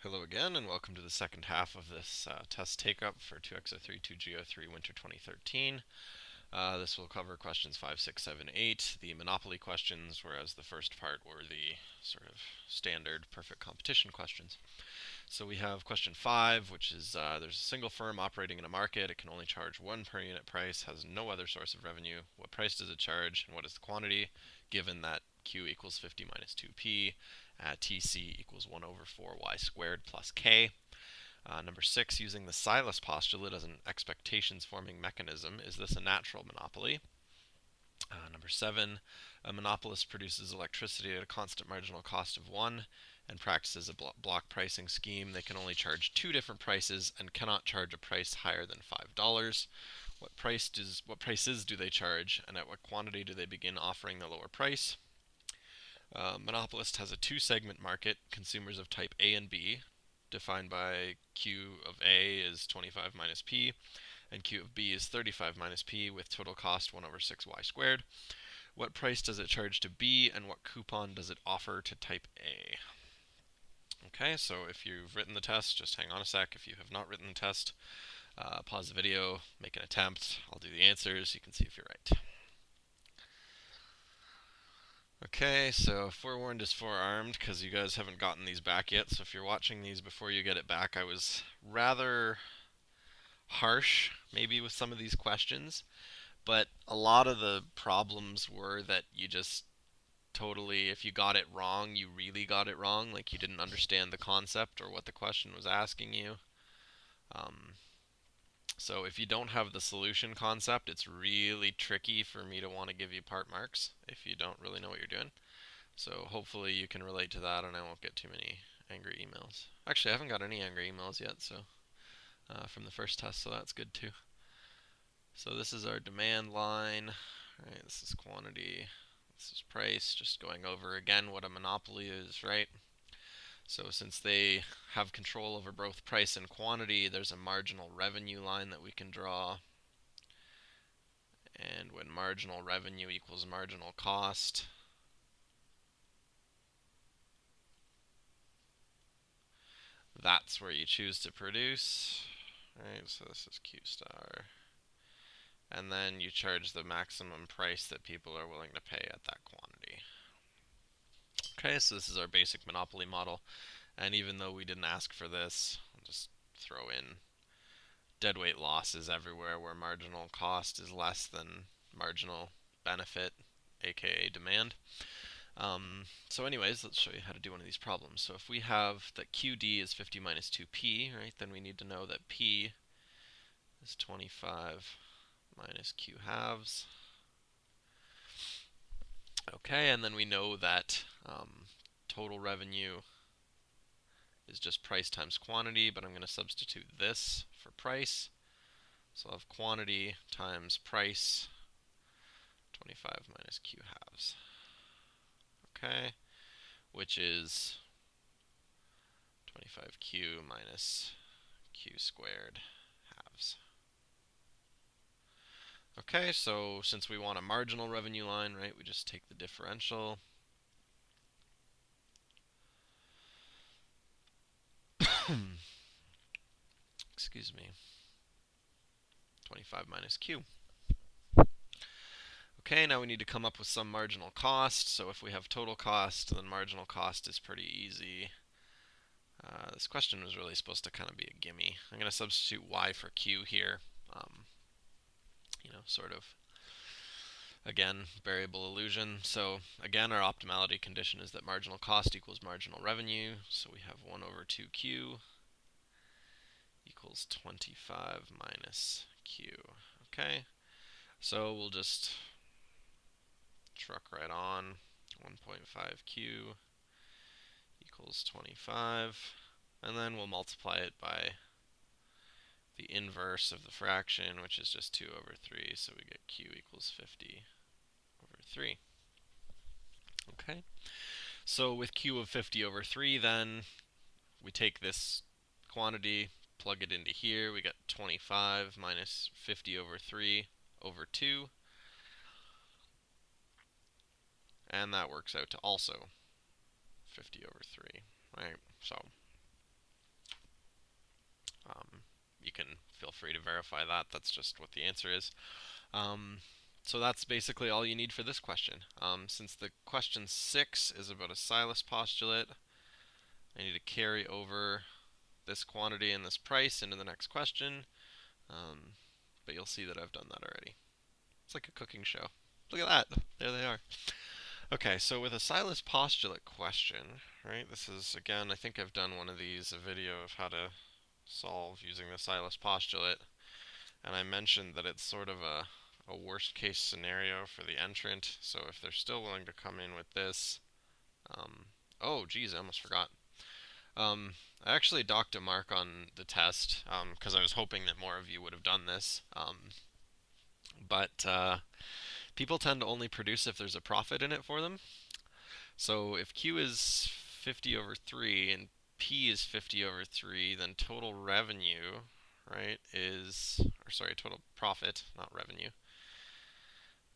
Hello again, and welcome to the second half of this test take-up for 2x03, 2G03 Winter 2013. This will cover questions 5, 6, 7, 8, the Monopoly questions, whereas the first part were the sort of standard perfect competition questions. So we have question 5, which is there's a single firm operating in a market. It can only charge 1 per unit price, has no other source of revenue. What price does it charge, and what is the quantity, given that Q equals 50 minus 2P, TC equals 1 over 4y squared plus K. Number 6, using the Silas postulate as an expectations-forming mechanism, is this a natural monopoly? Number 7, a monopolist produces electricity at a constant marginal cost of 1 and practices a block pricing scheme. They can only charge 2 different prices and cannot charge a price higher than $5. What prices do they charge, and at what quantity do they begin offering the lower price? Monopolist has a 2-segment market, consumers of type A and B, defined by Q of A is 25 minus P, and Q of B is 35 minus P, with total cost 1 over 6y squared. What price does it charge to B, and what coupon does it offer to type A? Okay, so if you've written the test, just hang on a sec. If you have not written the test, pause the video, make an attempt. I'll do the answers. You can see if you're right. Okay, so forewarned is forearmed, because you guys haven't gotten these back yet. So if you're watching these before you get it back, I was rather harsh maybe with some of these questions, but a lot of the problems were that you just totally, if you got it wrong, you really got it wrong, like you didn't understand the concept or what the question was asking you. So if you don't have the solution concept, it's really tricky for me to want to give you part marks if you don't really know what you're doing. So hopefully you can relate to that and I won't get too many angry emails. Actually, I haven't got any angry emails yet, so from the first test, so that's good too. So this is our demand line. Right, this is quantity. This is price. Just going over again what a monopoly is, right? So since they have control over both price and quantity, there's a marginal revenue line that we can draw. And when marginal revenue equals marginal cost, that's where you choose to produce. Right, so this is Q star. And then you charge the maximum price that people are willing to pay at that quantity. Okay, so this is our basic monopoly model. And even though we didn't ask for this, I'll just throw in deadweight losses everywhere where marginal cost is less than marginal benefit, aka demand. So anyways, let's show you how to do one of these problems. So if we have that QD is 50 minus 2P, right, then we need to know that P is 25 minus Q halves. Okay, and then we know that total revenue is just price times quantity, but I'm going to substitute this for price. So I'll have quantity times price, 25 minus Q halves. Okay, which is 25Q minus Q squared halves. Okay, so since we want a marginal revenue line, right, we just take the differential. Excuse me. 25 minus Q. Okay, now we need to come up with some marginal cost. So if we have total cost, then marginal cost is pretty easy. This question was really supposed to kind of be a gimme. I'm going to substitute y for q here. Sort of, again, variable illusion. So again, our optimality condition is that marginal cost equals marginal revenue. So we have 1 over 2q equals 25 minus q. Okay, so we'll just truck right on. 1.5q equals 25, and then we'll multiply it by the inverse of the fraction, which is just 2 over 3, so we get q equals 50 over 3. Okay, so with q of 50 over 3, then we take this quantity, plug it into here, we get 25 minus 50 over 3 over 2, and that works out to also 50 over 3, right? So free to verify that. That's just what the answer is. So that's basically all you need for this question. Since the question 6 is about a Silas postulate, I need to carry over this quantity and this price into the next question. But you'll see that I've done that already. It's like a cooking show. Look at that. There they are. Okay, so with a Silas postulate question, right, this is, again, I think I've done one of these, a video of how to solve using the Silas postulate, and I mentioned that it's sort of a worst case scenario for the entrant, so if they're still willing to come in with this, oh geez, I almost forgot. I actually docked a mark on the test, because I was hoping that more of you would have done this, but people tend to only produce if there's a profit in it for them. So if Q is 50 over 3 and P is 50 over 3, then total revenue, right, is, or sorry, total profit, not revenue,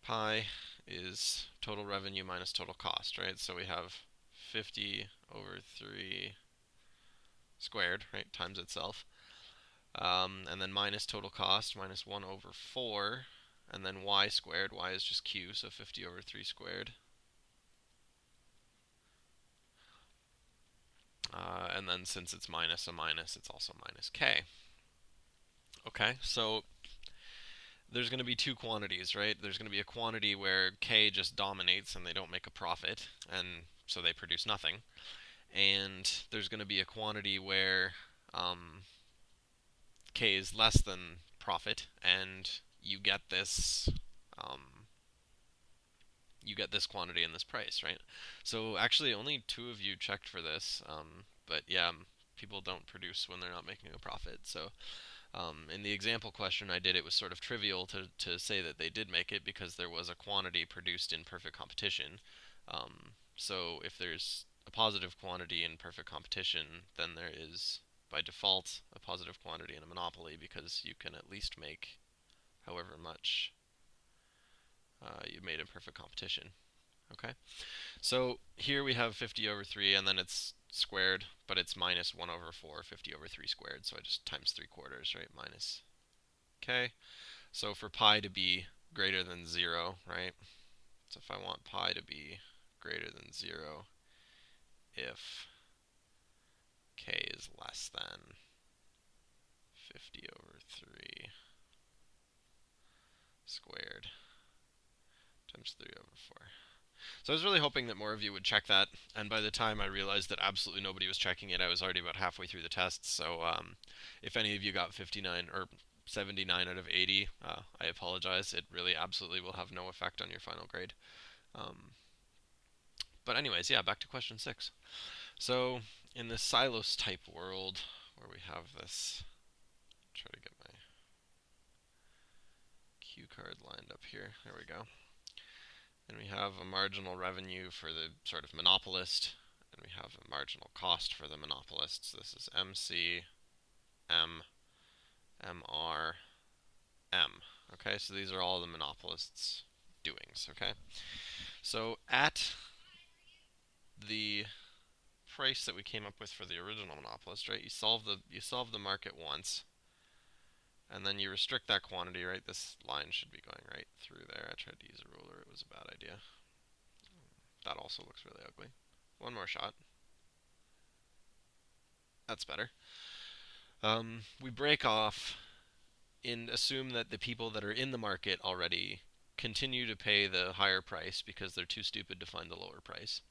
pi is total revenue minus total cost, right? So we have 50 over 3 squared, right, times itself. And then minus total cost, minus 1 over 4, and then y squared, y is just q, so 50 over 3 squared. And then since it's minus a minus, it's also minus k. Okay, so there's going to be two quantities, right? There's going to be a quantity where k just dominates and they don't make a profit, and so they produce nothing. And there's going to be a quantity where k is less than profit, and you get this quantity and this price, right? So actually, only 2 of you checked for this, but yeah, people don't produce when they're not making a profit. So in the example question I did, it was sort of trivial to say that they did make it because there was a quantity produced in perfect competition. So if there's a positive quantity in perfect competition, then there is, by default, a positive quantity in a monopoly because you can at least make however much you made in perfect competition. Okay, so here we have 50 over 3, and then it's squared, but it's minus 1 over 4, 50 over 3 squared, so I just times 3/4, right, minus k. So for pi to be greater than 0, right, so if I want pi to be greater than 0, if k is less than 50 over 3 squared times 3 over 4. So I was really hoping that more of you would check that, and by the time I realized that absolutely nobody was checking it, I was already about halfway through the test. So if any of you got 59 or 79 out of 80, I apologize. It really absolutely will have no effect on your final grade. But anyways, yeah, back to question 6. So in this silos type world where we have this, try to get my cue card lined up here. There we go. And we have a marginal revenue for the sort of monopolist, and we have a marginal cost for the monopolists. This is MC, M, MR, M. Okay, so these are all the monopolists' doings. Okay, so at the price that we came up with for the original monopolist, right? You solve the market once, and then you restrict that quantity, right? This line should be going right through there. I tried to use a ruler. It was a bad idea. That also looks really ugly. One more shot. That's better. We break off and assume that the people that are in the market already continue to pay the higher price because they're too stupid to find the lower price.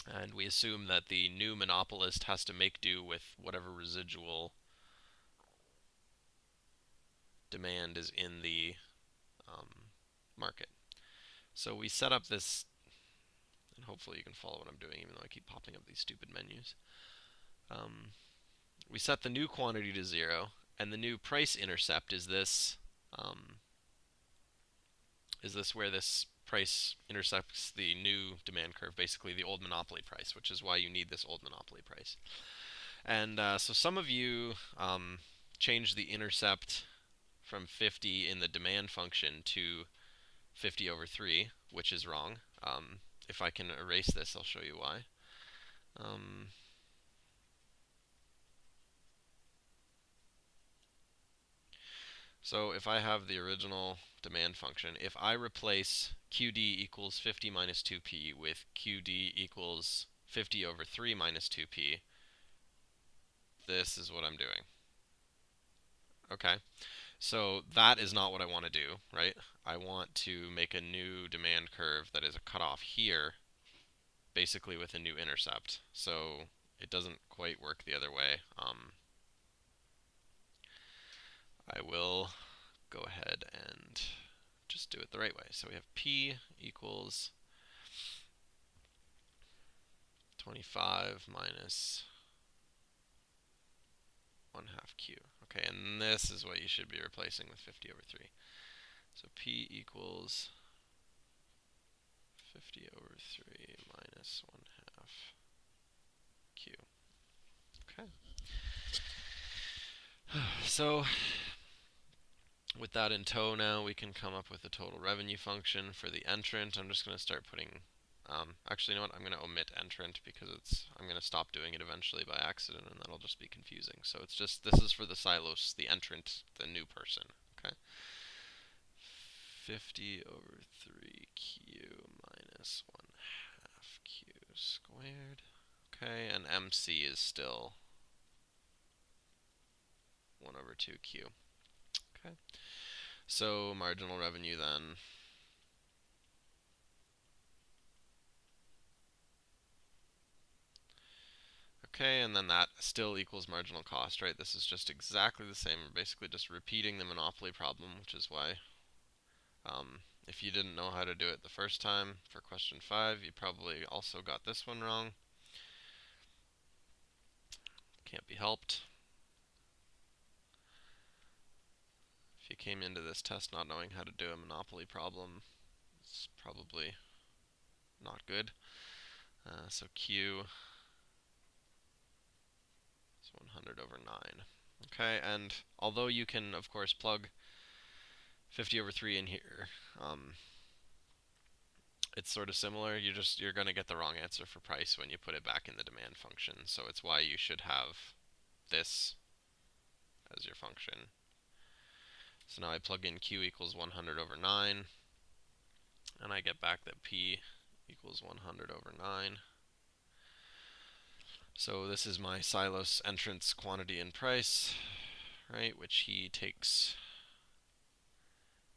And we assume that the new monopolist has to make do with whatever residual demand is in the market. So we set up this, and hopefully you can follow what I'm doing even though I keep popping up these stupid menus. We set the new quantity to 0, and the new price intercept is this where this price intercepts the new demand curve, basically the old monopoly price, which is why you need this old monopoly price. And so some of you changed the intercept from 50 in the demand function to 50 over 3, which is wrong. If I can erase this, I'll show you why. So if I have the original demand function, if I replace QD equals 50 minus 2p with QD equals 50 over 3 minus 2p, this is what I'm doing. Okay, so that is not what I want to do, right? I want to make a new demand curve that is a cutoff here, basically with a new intercept. So it doesn't quite work the other way. I will go ahead and just do it the right way. So we have P equals 25 minus 1 half Q. Okay, and this is what you should be replacing with 50 over 3. So P equals 50 over 3 minus 1 half Q. Okay. So with that in tow now, we can come up with a total revenue function for the entrant. I'm just going to start putting, actually, you know what, I'm going to omit entrant because I'm going to stop doing it eventually by accident and that'll just be confusing. So it's just, this is for the silos, the entrant, the new person, okay? 50 over 3q minus 1 half q squared. Okay, and MC is still 1 over 2q. Okay. So marginal revenue then. Okay, and then that still equals marginal cost, right? This is just exactly the same. We're basically just repeating the monopoly problem, which is why if you didn't know how to do it the first time for question 5, you probably also got this one wrong. Can't be helped. If you came into this test not knowing how to do a monopoly problem, it's probably not good. So Q is 100 over 9. Okay, and although you can, of course, plug 50 over 3 in here, it's sort of similar. You're going to get the wrong answer for price when you put it back in the demand function. So it's why you should have this as your function. So now I plug in Q equals 100 over 9, and I get back that P equals 100 over 9. So this is my silos entrance quantity and price, right, which he takes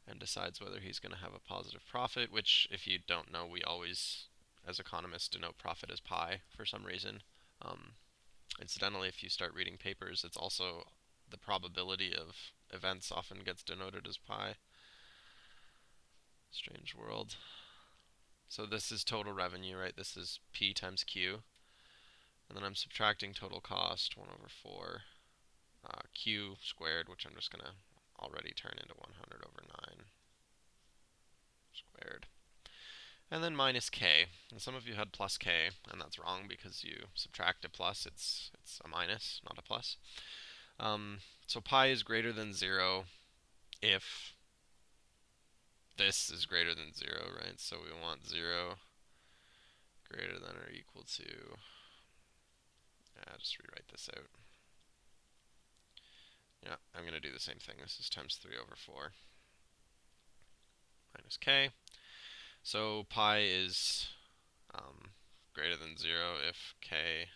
and decides whether he's going to have a positive profit, which, if you don't know, we always, as economists, denote profit as pi for some reason. Incidentally, if you start reading papers, it's also the probability of events often gets denoted as pi. Strange world. So this is total revenue, right? This is P times Q. And then I'm subtracting total cost, 1 over 4, Q squared, which I'm just going to already turn into 100 over 9 squared. And then minus K. And some of you had plus K, and that's wrong because you subtract a plus, it's a minus, not a plus. So pi is greater than 0 if this is greater than 0, right? So we want 0 greater than or equal to, just rewrite this out. Yeah, I'm going to do the same thing. This is times 3 over 4 minus K. So pi is greater than 0 if K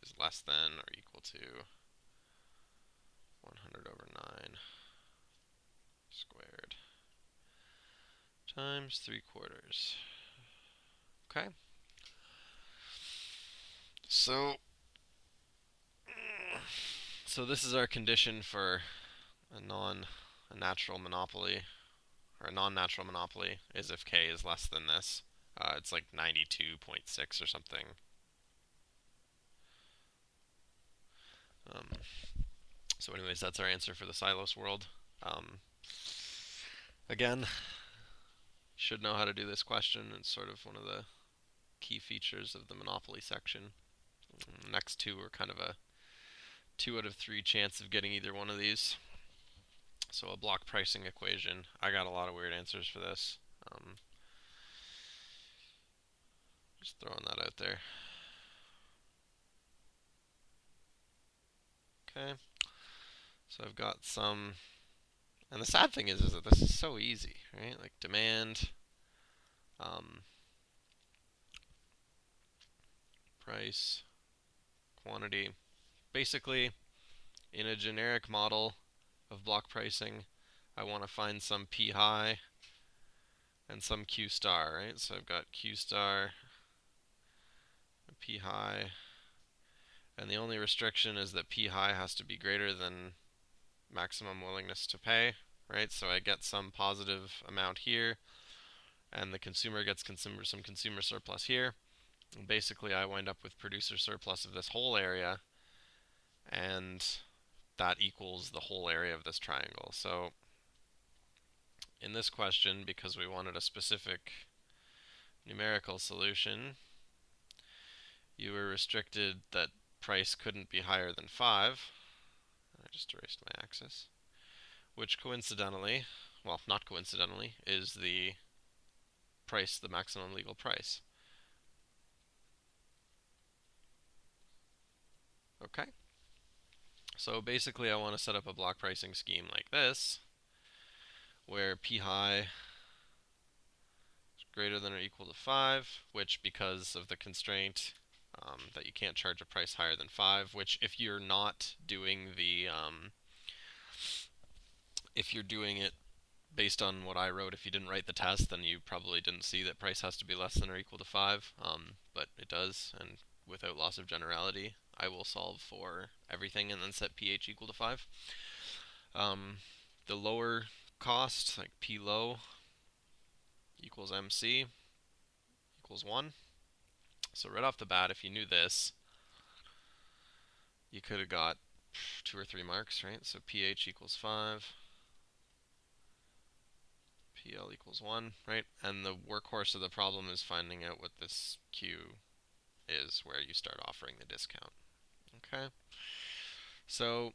is less than or equal to 100 over 9 squared times 3/4. Okay. So this is our condition for a natural monopoly, or a non-natural monopoly, is if K is less than this. It's like 92.6 or something. So anyways, that's our answer for the silos world. Again, should know how to do this question. It's sort of one of the key features of the monopoly section. Next two are kind of a 2 out of 3 chance of getting either one of these. So a block pricing equation. I got a lot of weird answers for this. Just throwing that out there. Okay. So I've got some And the sad thing is that this is so easy, right? Like demand, um, price, quantity. Basically, in a generic model of block pricing, I want to find some P high and some Q star, right? So I've got Q star, P high, and the only restriction is that P high has to be greater than maximum willingness to pay, right? So I get some positive amount here, and the consumer gets some consumer surplus here. And basically, I wind up with producer surplus of this whole area, and that equals the whole area of this triangle. So in this question, because we wanted a specific numerical solution, you were restricted that price couldn't be higher than 5. I just erased my axis. Which coincidentally, well, not coincidentally, is the price, the maximum legal price. Okay? So basically I want to set up a block pricing scheme like this, where P high is greater than or equal to 5, which because of the constraint that you can't charge a price higher than 5, which if you're not doing the, if you're doing it based on what I wrote, if you didn't write the test, then you probably didn't see that price has to be less than or equal to 5, but it does, and without loss of generality, I will solve for everything and then set pH equal to 5. The lower cost, like P low, equals MC equals 1. So right off the bat, if you knew this, you could have got 2 or 3 marks, right? So pH equals 5, PL equals 1, right? And the workhorse of the problem is finding out what this Q is, where you start offering the discount. Okay? So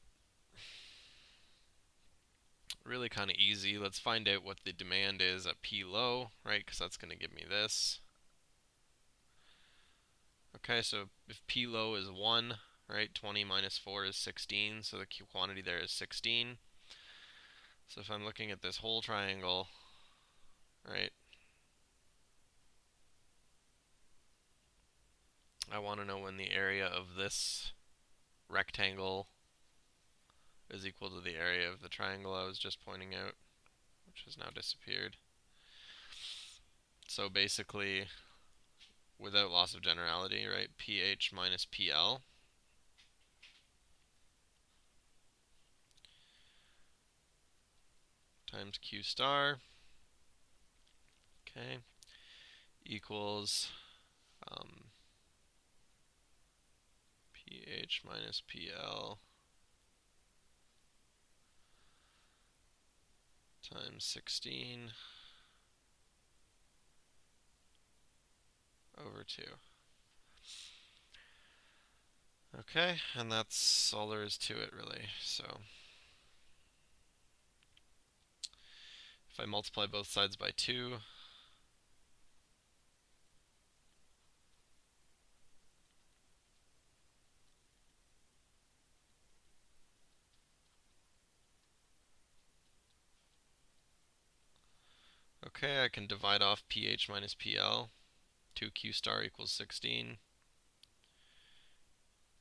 really kind of easy. Let's find out what the demand is at P low, right? Because that's going to give me this. Okay, so if P low is 1, right, 20 minus 4 is 16, so the Q quantity there is 16. So if I'm looking at this whole triangle, right, I want to know when the area of this rectangle is equal to the area of the triangle I was just pointing out, which has now disappeared. So basically, without loss of generality, right, pH minus PL times Q star, okay, equals pH minus PL times 16 over 2. Okay, and that's all there is to it, really. So if I multiply both sides by 2, okay, I can divide off pH minus PL. 2Q star equals 16.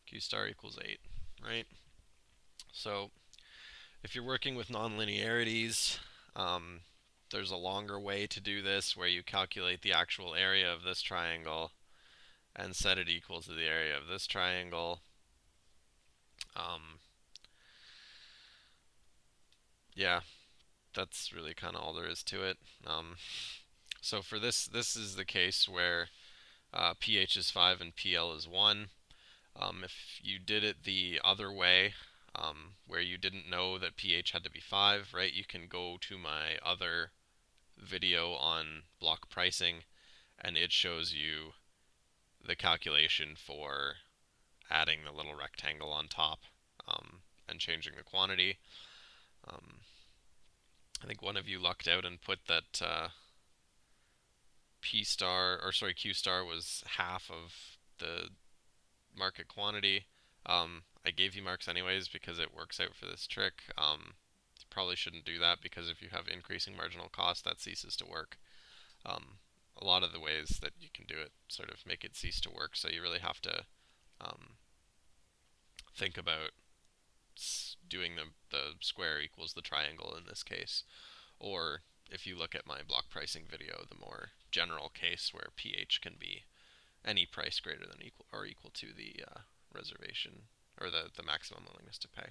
Q star equals 8, right? So if you're working with nonlinearities, there's a longer way to do this where you calculate the actual area of this triangle and set it equal to the area of this triangle. Yeah, that's really kind of all there is to it. So for this is the case where pH is 5 and PL is 1. If you did it the other way, where you didn't know that pH had to be 5, right, you can go to my other video on block pricing, and it shows you the calculation for adding the little rectangle on top and changing the quantity. I think one of you lucked out and put that P star, or sorry, Q star was half of the market quantity. I gave you marks anyways because it works out for this trick. probably shouldn't do that, because if you have increasing marginal cost, that ceases to work. A lot of the ways that you can do it sort of make it cease to work, so you really have to think about doing the square equals the triangle in this case. Or if you look at my block pricing video, the more general case where pH can be any price greater than equal to the reservation, or the maximum willingness to pay.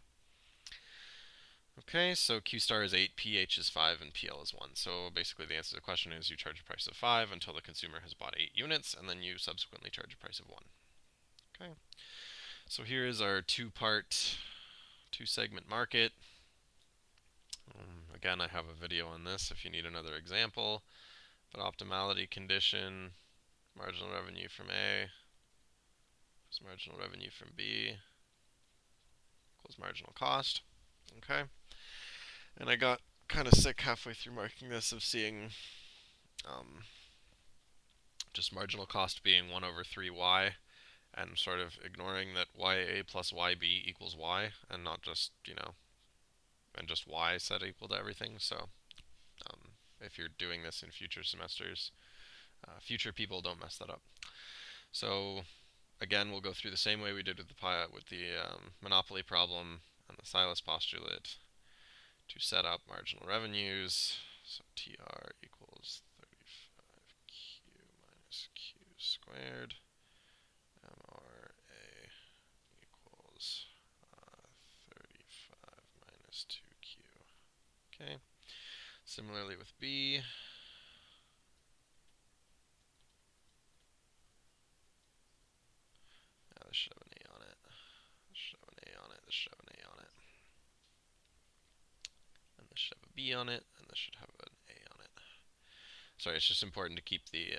Okay, so Q star is 8, pH is 5, and PL is 1. So basically the answer to the question is you charge a price of 5 until the consumer has bought 8 units, and then you subsequently charge a price of 1. Okay, so here is our two-segment market. Again, I have a video on this if you need another example. But optimality condition, marginal revenue from A plus marginal revenue from B equals marginal cost. Okay. And I got kind of sick halfway through marking this of seeing just marginal cost being 1 over 3y, and sort of ignoring that ya plus yb equals y, and not just, and just y set equal to everything. So if you're doing this in future semesters, future people don't mess that up. So again, we'll go through the same way we did with the monopoly problem and the Silas postulate to set up marginal revenues. So TR equals 35Q minus Q squared. MRA equals 35 minus 2Q. Okay. Similarly with B. This should have an A on it. This should have an A on it. This should have an A on it. And this should have a B on it. And this should have an A on it. Sorry, it's just important to keep the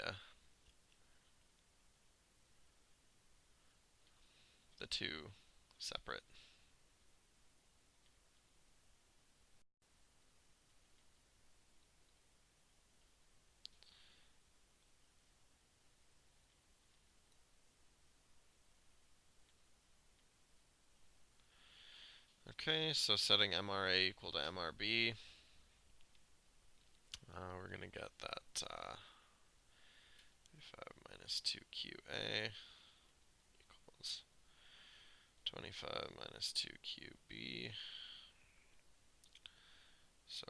two separate. Okay, so setting MRA equal to MRB, we're going to get that 35 minus 2QA equals 25 minus 2QB. So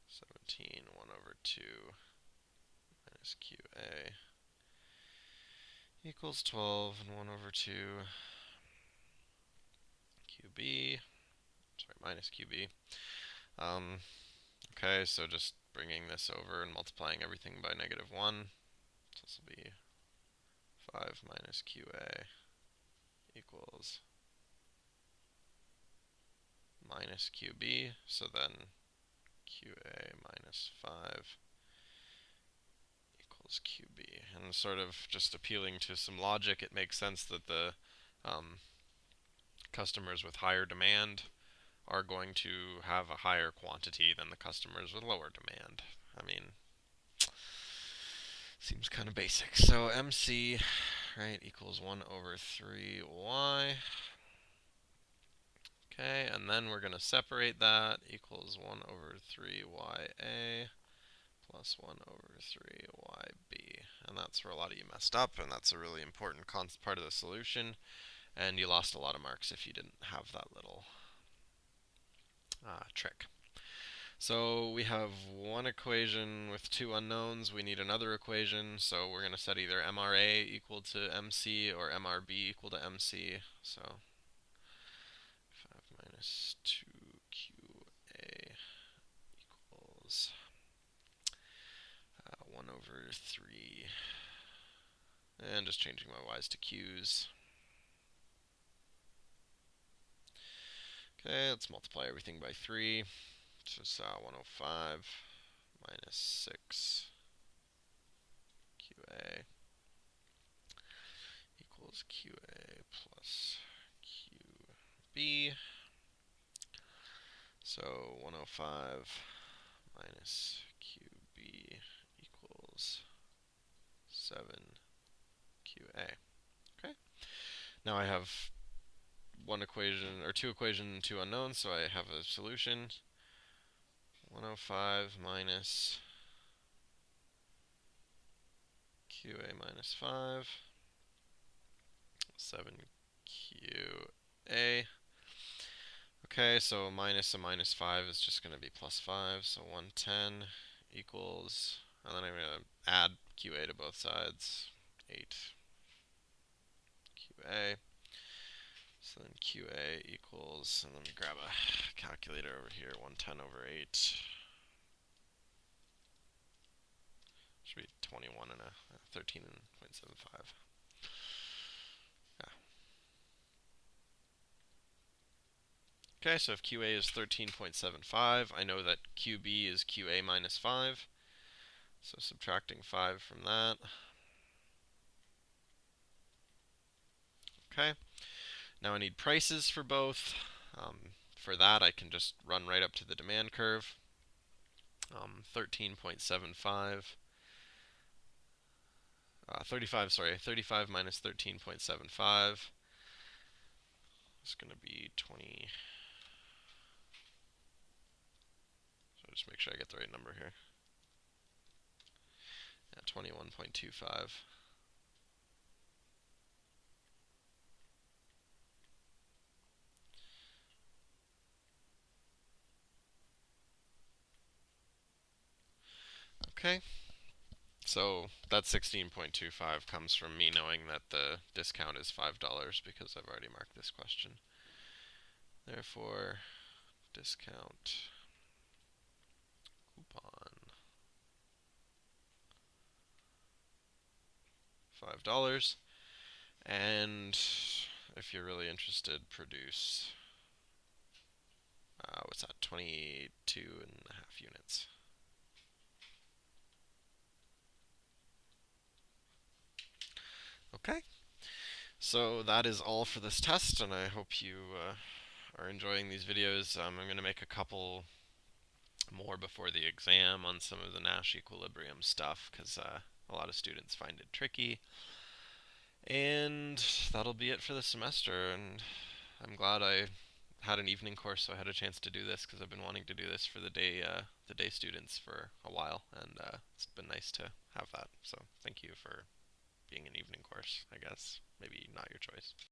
17, 1 over 2 minus QA equals 12, and 1 over 2 QB, sorry, minus QB. Okay, so just bringing this over and multiplying everything by negative 1. So this will be 5 minus QA equals minus QB. So then QA minus 5 equals QB. And sort of just appealing to some logic, it makes sense that the customers with higher demand are going to have a higher quantity than the customers with lower demand. I mean, seems kind of basic. So MC, right, equals 1 over 3y. Okay, and then we're going to separate that, equals 1 over 3ya plus 1 over 3yb. And that's where a lot of you messed up, and that's a really important part of the solution. And you lost a lot of marks if you didn't have that little trick. So we have one equation with two unknowns. We need another equation, so we're going to set either MRA equal to MC or MRB equal to MC. So 5 minus 2QA equals 1 over 3. And just changing my y's to q's. Okay, let's multiply everything by 3. So it's 105 minus 6 QA equals QA plus QB. So 105 minus QB equals 7 QA. Okay. Now I have one equation, or two equations and two unknowns, so I have a solution. 105 minus QA minus 5, 7QA. Okay, so minus a minus 5 is just going to be plus 5, so 110 equals, and then I'm going to add QA to both sides, 8QA. So then QA equals, and let me grab a calculator over here, 110 over 8. Should be 21 and a 13.75. Yeah. Okay, so if QA is 13.75, I know that QB is QA minus 5. So subtracting 5 from that. Okay, now I need prices for both. For that, I can just run right up to the demand curve. 13.75. 35 minus 13.75 is going to be 20. So just make sure I get the right number here. Yeah, 21.25. Okay, so that 16.25 comes from me knowing that the discount is $5 because I've already marked this question. Therefore, discount coupon $5. And if you're really interested, produce, what's that, 22.5 units. Okay, so that is all for this test, and I hope you are enjoying these videos. I'm going to make a couple more before the exam on some of the Nash equilibrium stuff, because a lot of students find it tricky. And that'll be it for the semester, and I'm glad I had an evening course so I had a chance to do this, because I've been wanting to do this for the day students for a while, and it's been nice to have that. So thank you for being an evening course, I guess. Maybe not your choice.